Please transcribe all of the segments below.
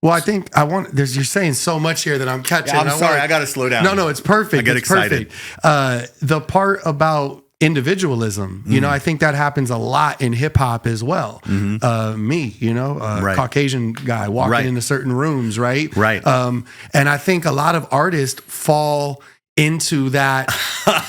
Well, I think you're saying so much here that I'm catching. Yeah, I'm sorry, I got to slow down. No, it's perfect. I get excited. The part about individualism, I think that happens a lot in hip hop as well. Me, Right. Caucasian guy walking Right. into certain rooms, right? Right. And I think a lot of artists fall into that,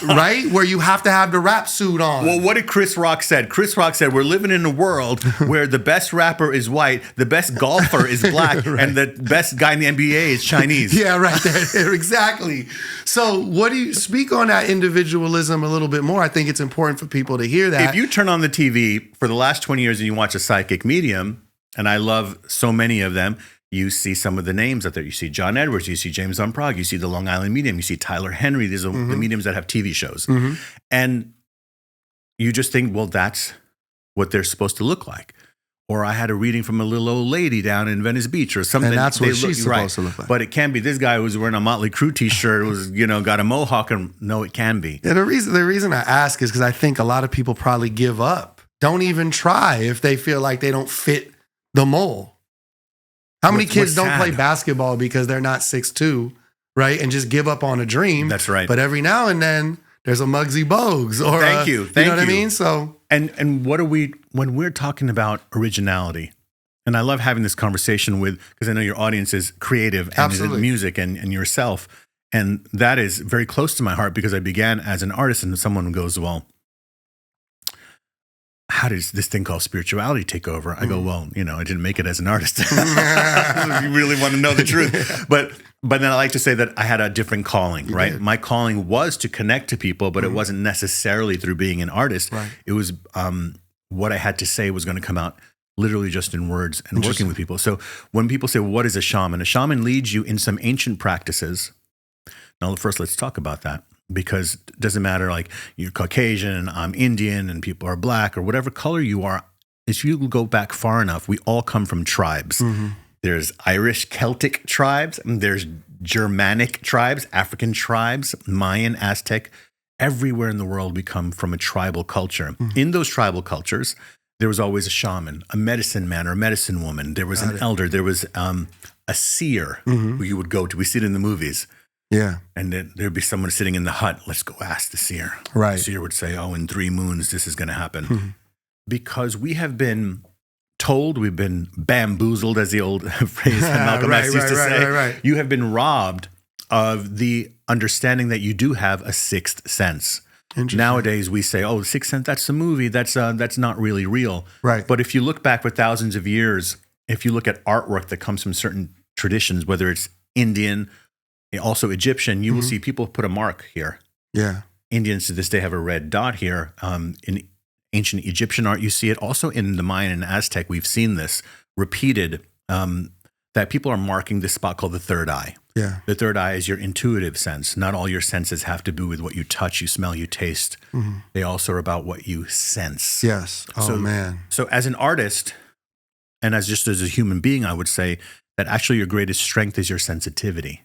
right? Where you have to have the rap suit on. Well, what did Chris Rock said? Chris Rock said, we're living in a world where the best rapper is white, the best golfer is black, Right. and the best guy in the NBA is Chinese. Yeah, right there. Exactly. So what do you speak on that individualism a little bit more? I think it's important for people to hear that. If you turn on the TV for the last 20 years and you watch a psychic medium, and I love so many of them, you see some of the names out there. You see John Edwards, you see James Van Prague, you see the Long Island Medium, you see Tyler Henry. These are the mediums that have TV shows. And you just think, well, that's what they're supposed to look like. Or I had a reading from a little old lady down in Venice Beach or something. And that's what she's supposed to look like. But it can be this guy who's wearing a Motley Crue t-shirt, who's, got a mohawk. And no, it can be. Yeah, the reason I ask is because I think a lot of people probably give up. Don't even try if they feel like they don't fit the mold. How many kids don't play basketball because they're not 6'2", right? And just give up on a dream. That's right. But every now and then there's a Muggsy Bogues or Thank you. You know what I mean? So and what are we when we're talking about originality? And I love having this conversation because I know your audience is creative and is in music and yourself. And that is very close to my heart because I began as an artist and someone goes, well, how does this thing called spirituality take over? I go, well, I didn't make it as an artist. You really want to know the truth. But then I like to say that I had a different calling, right? Did. My calling was to connect to people, but it wasn't necessarily through being an artist. Right. It was what I had to say was going to come out literally just in words and working with people. So when people say, what is a shaman leads you in some ancient practices. Now, first, let's talk about that. Because it doesn't matter, like you're Caucasian, I'm Indian, and people are black, or whatever color you are. If you go back far enough, we all come from tribes. There's Irish Celtic tribes, there's Germanic tribes, African tribes, Mayan, Aztec. Everywhere in the world we come from a tribal culture. In those tribal cultures, there was always a shaman, a medicine man or a medicine woman. There was an elder. There was a seer who you would go to. We see it in the movies. Yeah. And then there'd be someone sitting in the hut. Let's go ask the seer. Right. The seer would say, oh, in 3 moons, this is going to happen. Because we have been told, we've been bamboozled, as the old phrase that Malcolm X used to say. Right. You have been robbed of the understanding that you do have a sixth sense. Nowadays, we say, oh, sixth sense, that's a movie. That's not really real. Right. But if you look back for thousands of years, if you look at artwork that comes from certain traditions, whether it's Indian, also Egyptian, you will see people put a mark here. Yeah. Indians to this day have a red dot here. In ancient Egyptian art, you see it. Also in the Mayan and Aztec, we've seen this repeated, that people are marking this spot called the third eye. Yeah. The third eye is your intuitive sense. Not all your senses have to do with what you touch, you smell, you taste. They also are about what you sense. Yes. Oh, man. So as an artist, and as a human being, I would say that actually your greatest strength is your sensitivity.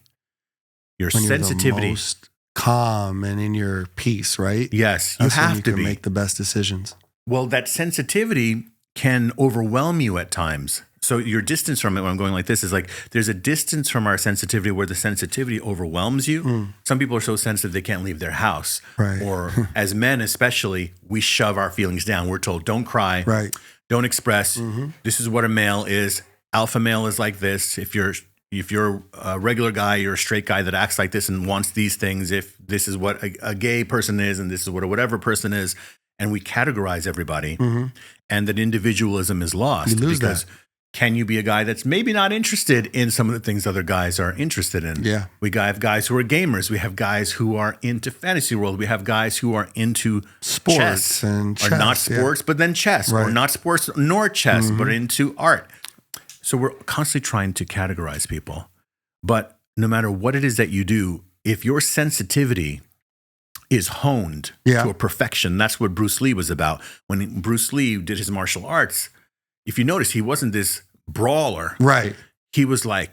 Your when sensitivity. You're the most calm and in your peace, right? Yes, That's you have when you to can be. make the best decisions. Well, that sensitivity can overwhelm you at times. So your distance from it, when I'm going like this, is like there's a distance from our sensitivity where the sensitivity overwhelms you. Some people are so sensitive they can't leave their house. Right. Or as men especially, we shove our feelings down. We're told, don't cry, Right. don't express. This is what a male is. Alpha male is like this. If you're a regular guy, you're a straight guy that acts like this and wants these things. If this is what a gay person is and this is what a whatever person is, and we categorize everybody, and that individualism is lost. You lose because that. Can you be a guy that's maybe not interested in some of the things other guys are interested in? Yeah. We have guys who are gamers. We have guys who are into fantasy world. We have guys who are into Sports chess, and or chess, not sports, but then chess, or Right. not sports nor chess, but into art. So we're constantly trying to categorize people. But no matter what it is that you do, if your sensitivity is honed to a perfection, that's what Bruce Lee was about. When Bruce Lee did his martial arts, if you notice, he wasn't this brawler. Right. He was like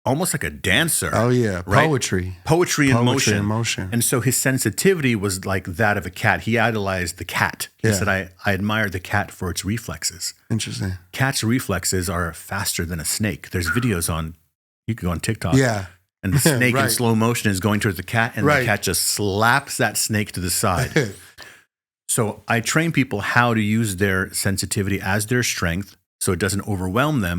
almost like a dancer. Oh yeah, right? Poetry in in motion. And so his sensitivity was like that of a cat. He idolized the cat. He said, I admire the cat for its reflexes. Interesting. Cat's reflexes are faster than a snake. There's videos on, you can go on TikTok. Yeah. And the snake in slow motion is going towards the cat, and the cat just slaps that snake to the side. So I train people how to use their sensitivity as their strength so it doesn't overwhelm them,